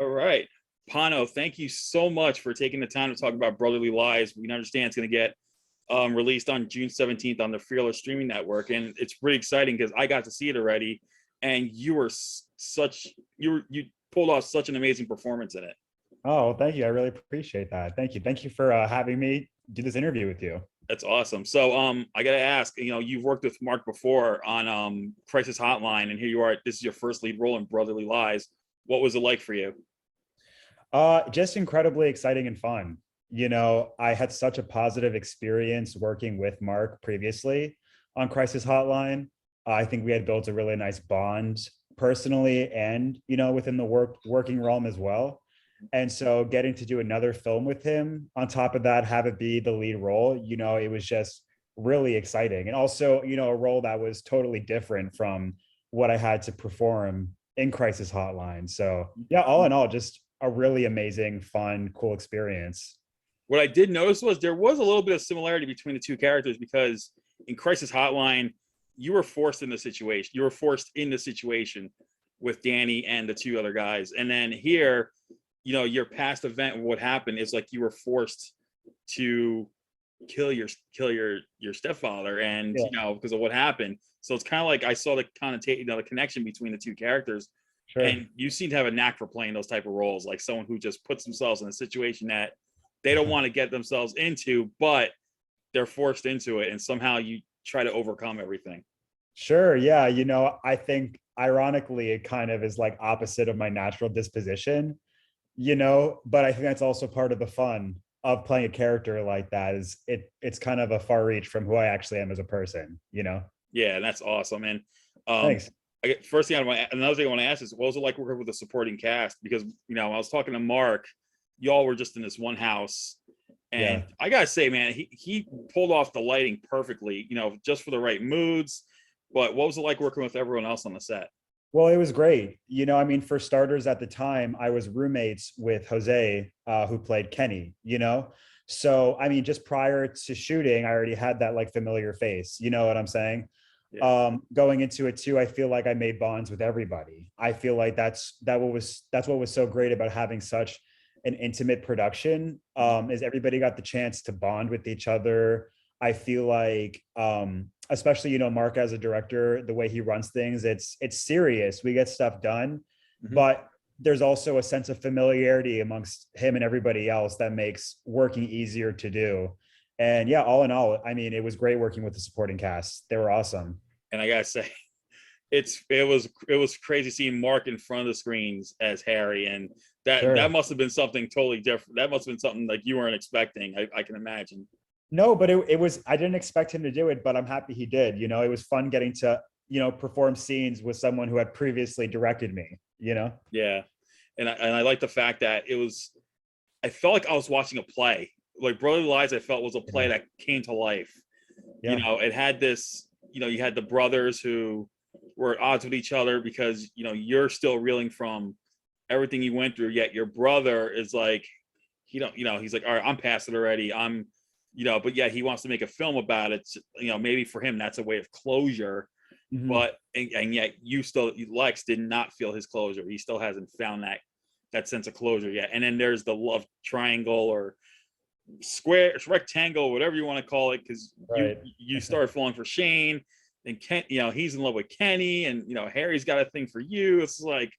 All right. Pano, thank you so much for taking the time to talk about Brotherly Lies. We understand it's going to get released on June 17th on the Fearless streaming network. And it's pretty exciting because I got to see it already. And you were you pulled off such an amazing performance in it. Oh, thank you. I really appreciate that. Thank you. Thank you for having me do this interview with you. That's awesome. So I gotta ask, you've worked with Mark before on Crisis Hotline, and here you are. This is your first lead role in Brotherly Lies. What was it like for you? Just incredibly exciting and fun. I had such a positive experience working with Mark previously on Crisis Hotline. I think we had built a really nice bond personally and, within the working realm as well. And so getting to do another film with him, on top of that, have it be the lead role, it was just really exciting. And also, a role that was totally different from what I had to perform in Crisis Hotline. So yeah, all in all, just a really amazing, fun, cool experience. What I did notice was there was a little bit of similarity between the two characters, because in Crisis Hotline, you were forced in the situation. You were forced in the situation with Danny and the two other guys. And then here, your past event, what happened is like you were forced to kill your stepfather, and because of what happened. So it's kind of like I saw the the connection between the two characters. Sure. And you seem to have a knack for playing those type of roles, like someone who just puts themselves in a situation that they don't want to get themselves into, but they're forced into it, and somehow you try to overcome everything. Sure. Yeah. I think ironically, it kind of is like opposite of my natural disposition, but I think that's also part of the fun of playing a character like that. Is it's kind of a far reach from who I actually am as a person, Yeah, that's awesome. And thanks. Another thing I want to ask is, what was it like working with the supporting cast? Because I was talking to Mark, y'all were just in this one house, and I gotta say, man, he pulled off the lighting perfectly, just for the right moods. But what was it like working with everyone else on the set? Well, it was great. For starters, at the time, I was roommates with Jose, who played Kenny, So, just prior to shooting, I already had that like familiar face, you know what I'm saying? Yeah. Going into it too, I feel like I made bonds with everybody. I feel like that's what was so great about having such an intimate production, is everybody got the chance to bond with each other. I feel like, especially, Mark as a director, the way he runs things, it's serious. We get stuff done, but there's also a sense of familiarity amongst him and everybody else that makes working easier to do. And yeah, all in all, it was great working with the supporting cast. They were awesome. And I gotta say, it was crazy seeing Mark in front of the screens as Harry, and that must have been something totally different. That must have been something like you weren't expecting. I can imagine. No, but it was, I didn't expect him to do it, but I'm happy he did. It was fun getting to, perform scenes with someone who had previously directed me, Yeah. And I like the fact that I felt like I was watching a play. Like Brotherly Lies, I felt was a play that came to life. Yeah. It had this, you had the brothers who were at odds with each other because, you're still reeling from everything you went through, yet your brother is like, he's like, all right, I'm past it already. But yet he wants to make a film about it. Maybe for him, that's a way of closure. Mm-hmm. But, and yet Lex did not feel his closure. He still hasn't found that sense of closure yet. And then there's the love triangle or square, rectangle, whatever you want to call it. Cause you start falling for Shane, and Ken, he's in love with Kenny, and, Harry's got a thing for you. It's like,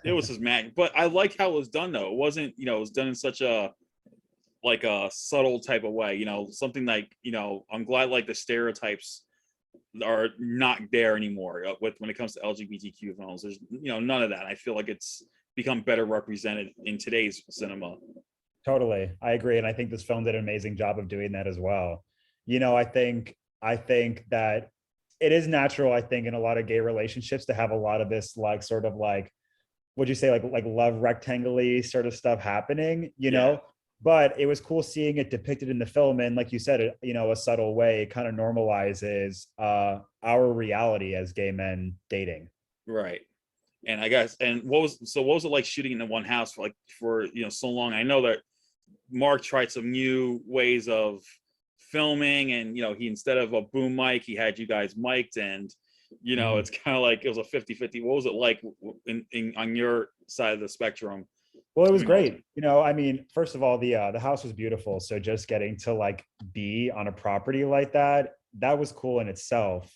it was just mad. But I like how it was done though. It wasn't, it was done in such a subtle type of way, something like, I'm glad like the stereotypes are not there anymore when it comes to LGBTQ films. There's, none of that. I feel like it's become better represented in today's cinema. Totally. I agree. And I think this film did an amazing job of doing that as well. I think that it is natural, I think, in a lot of gay relationships to have a lot of this like sort of like, would you say like love rectangle-y sort of stuff happening, know? But it was cool seeing it depicted in the film. And like you said, a subtle way, it kind of normalizes our reality as gay men dating. Right. And I guess, and what was it like shooting in the one house for so long? I know that Mark tried some new ways of filming, and, he, instead of a boom mic, he had you guys mic'd, and, it's kind of like it was a 50-50. What was it like on your side of the spectrum, Well, it was I mean, awesome. great. You know, I mean, first of all, the house was beautiful. So just getting to like be on a property like that, that was cool in itself.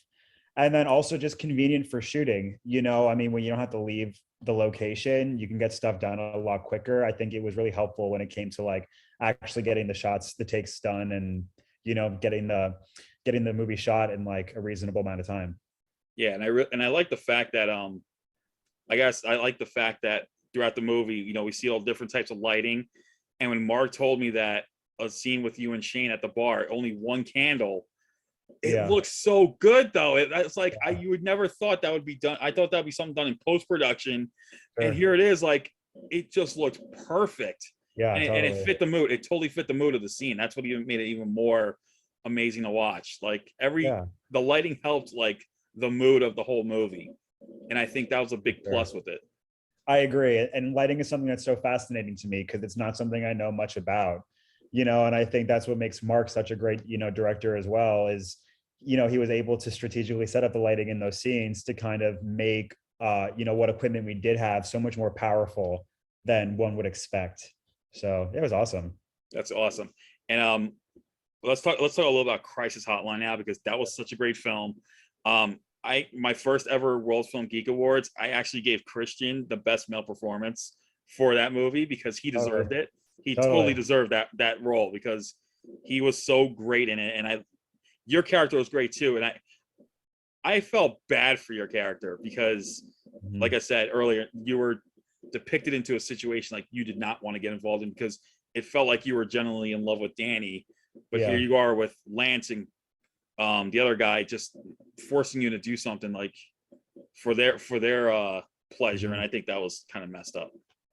And then also just convenient for shooting. You know, I mean, when you don't have to leave the location, you can get stuff done a lot quicker. I think it was really helpful when it came to like actually getting the shots, the takes done, and you know, getting the movie shot in like a reasonable amount of time. Yeah, and I like the fact that I guess I like the fact that throughout the movie, you know, we see all different types of lighting. And when Mark told me that a scene with you and Shane at the bar, only one candle, it Yeah. looks so good though. It's like Yeah. you would never thought that would be done. I thought that would be something done in post production, and Sure. here it is. Like it just looked perfect, Yeah, and it totally. fit the mood. It totally fit the mood of the scene. That's what even made it even more amazing to watch. Like Yeah, the lighting helped like the mood of the whole movie, and I think that was a for big sure. plus with it. I agree. And lighting is something that's so fascinating to me because it's not something I know much about, you know, and I think that's what makes Mark such a great, you know, director as well is, you know, he was able to strategically set up the lighting in those scenes to kind of make, you know, what equipment we did have so much more powerful than one would expect. So it was awesome. That's awesome. And let's talk a little about Crisis Hotline now because that was such a great film. I my first ever World Film Geek Awards, I actually gave Christian the best male performance for that movie because he Totally. deserved it. He totally Totally. deserved that role because he was so great in it. And your character was great too. And I felt bad for your character because, like Mhm. I said earlier, you were depicted into a situation like you did not want to get involved in because it felt like you were genuinely in love with Danny, but here Yeah. you are with Lance and the other guy just forcing you to do something like for their pleasure, and Mhm. I think that was kind of messed up.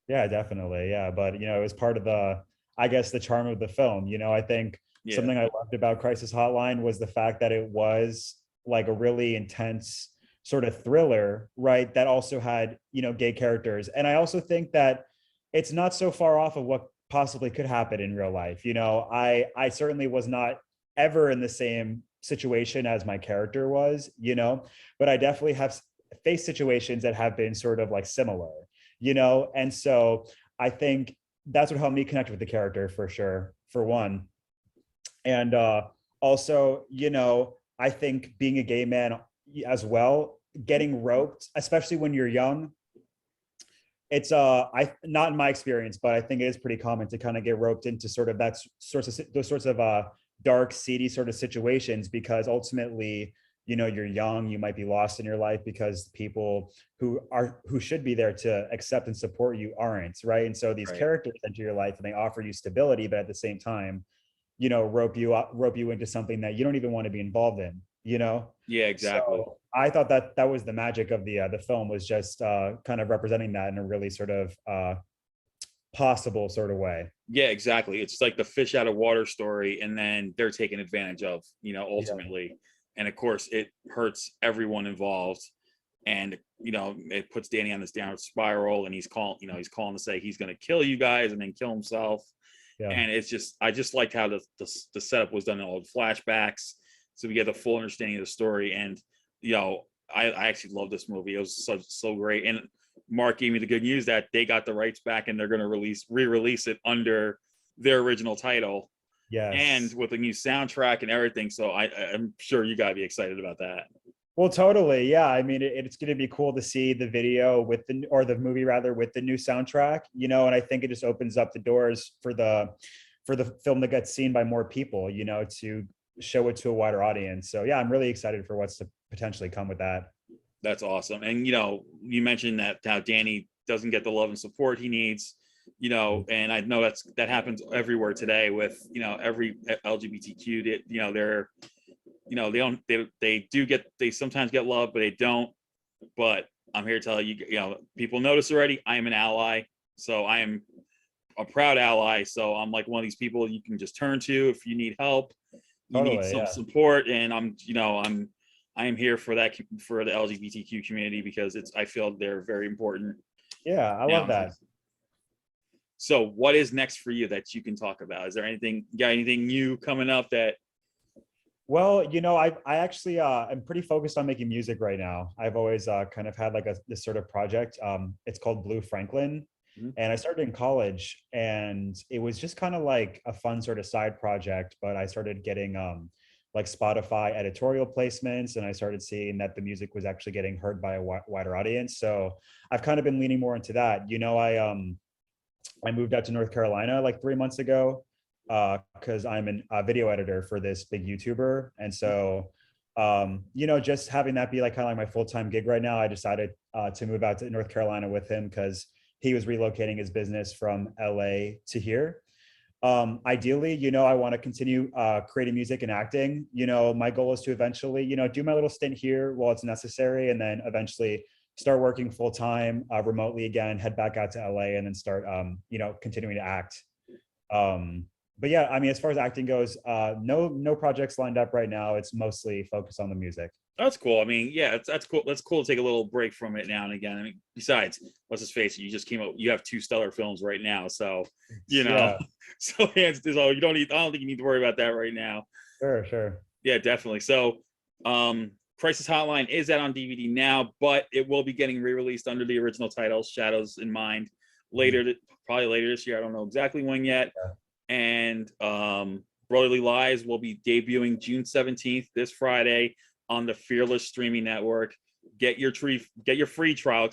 Yeah, definitely. Yeah. But, you know, it was part of the, I guess, the charm of the film. You know, I think Yeah, something I loved about Crisis Hotline was the fact that it was like a really intense sort of thriller, right? That also had, you know, gay characters. And I also think that it's not so far off of what possibly could happen in real life. You know, I certainly was not ever in the same situation as my character was, you know, but I definitely have faced situations that have been sort of like similar, you know, and so I think that's what helped me connect with the character for sure, for one. And also, you know, I think being a gay man as well, getting roped, especially when you're young, it's I not in my experience, but I think it is pretty common to kind of get roped into sort of that sorts of those sorts of dark, seedy sort of situations because ultimately, you know, you're young, you might be lost in your life because people who should be there to accept and support you aren't, right? And so these right. characters enter your life and they offer you stability, but at the same time, you know, rope you into something that you don't even want to be involved in, you know. Yeah, exactly. So I thought that that was the magic of the film was just kind of representing that in a really sort of possible sort of way. Yeah, exactly. It's like the fish out of water story, and then they're taken advantage of, Yeah. ultimately. And of course, it hurts everyone involved. And it puts Danny on this downward spiral, and he's calling to say he's going to kill you guys and then kill himself. Yeah. And I just liked how the setup was done in all the flashbacks, so we get the full understanding of the story. And I actually love this movie. It was so great. And Mark gave me the good news that they got the rights back and they're going to re-release it under their original title and Yes. with a new soundtrack and everything. So I'm sure you got to be excited about that. Well, totally. Yeah. I mean, it's going to be cool to see the video with or the movie rather, with the new soundtrack, you know, and I think it just opens up the doors for the film that gets seen by more people, you know, to show it to a wider audience. So yeah, I'm really excited for what's to potentially come with that. That's awesome. And you mentioned that how Danny doesn't get the love and support he needs, and I know that happens everywhere today with every LGBTQ. They're they don't they sometimes get love, but they don't. But I'm here to tell you, people notice already. I am an ally, so I am a proud ally. So I'm like one of these people you can just turn to if you need help, you need Totally. some Yeah. support, and I am here for that, for the LGBTQ community, because I feel they're very important Yeah. I love that. nowadays. So what is next for you that you can talk about? Is there anything new coming up that? Well, you know, I actually I'm pretty focused on making music right now. I've always kind of had like this sort of project. It's called Blue Franklin. Mhm. And I started in college, and it was just kind of like a fun sort of side project. But I started getting like Spotify editorial placements, and I started seeing that the music was actually getting heard by a wider audience. So I've kind of been leaning more into that. I moved out to North Carolina like 3 months ago because I'm a video editor for this big YouTuber. And so, just having that be like kind of like my full-time gig right now, I decided to move out to North Carolina with him because he was relocating his business from LA to here. Ideally, I want to continue creating music and acting. My goal is to eventually, do my little stint here while it's necessary, and then eventually start working full time remotely again, head back out to LA, and then start, continuing to act. But yeah, I mean, as far as acting goes, no projects lined up right now. It's mostly focused on the music. That's cool. I mean, yeah, that's cool. That's cool to take a little break from it now and again. I mean, besides, let's just face it, you just came out. You have two stellar films right now, so Yeah, so you don't need. I don't think you need to worry about that right now. sure. Yeah, definitely. So, Crisis Hotline is out on DVD now, but it will be getting re-released under the original title, Shadows in Mind, probably later this year. I don't know exactly when yet. Yeah. And Broterly Lies will be debuting June 17th, this Friday, on the Fearless streaming network. Get your free trial,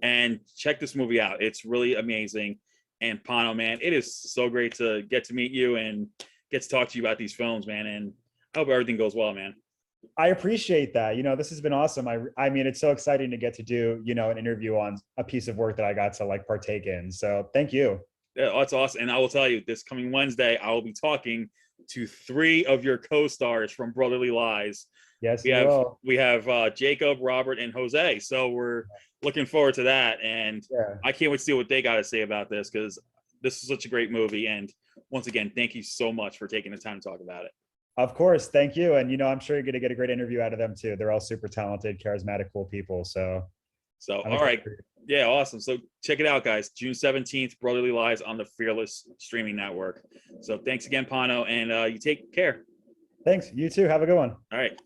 and check this movie out. It's really amazing. And Pano, man, it is so great to get to meet you and get to talk to you about these films, man. And I hope everything goes well, man. I appreciate that. This has been awesome. I mean, it's so exciting to get to do, an interview on a piece of work that I got to like partake in. So thank you. Yeah, that's awesome. And I will tell you, this coming Wednesday, I will be talking to 3 of your co-stars from Brotherly Lies. Yes, you will. We have Jacob, Robert, and Jose. So we're looking forward to that. And Yeah. I can't wait to see what they got to say about this, because this is such a great movie. And once again, thank you so much for taking the time to talk about it. Of course. Thank you. And, I'm sure you're going to get a great interview out of them too. They're all super talented, charismatic, cool people. So all right. Yeah, awesome. So check it out, guys. June 17th, Brotherly Lies on the Fearless streaming network. So thanks again, Pano, and you take care. Thanks. You too. Have a good one. All right.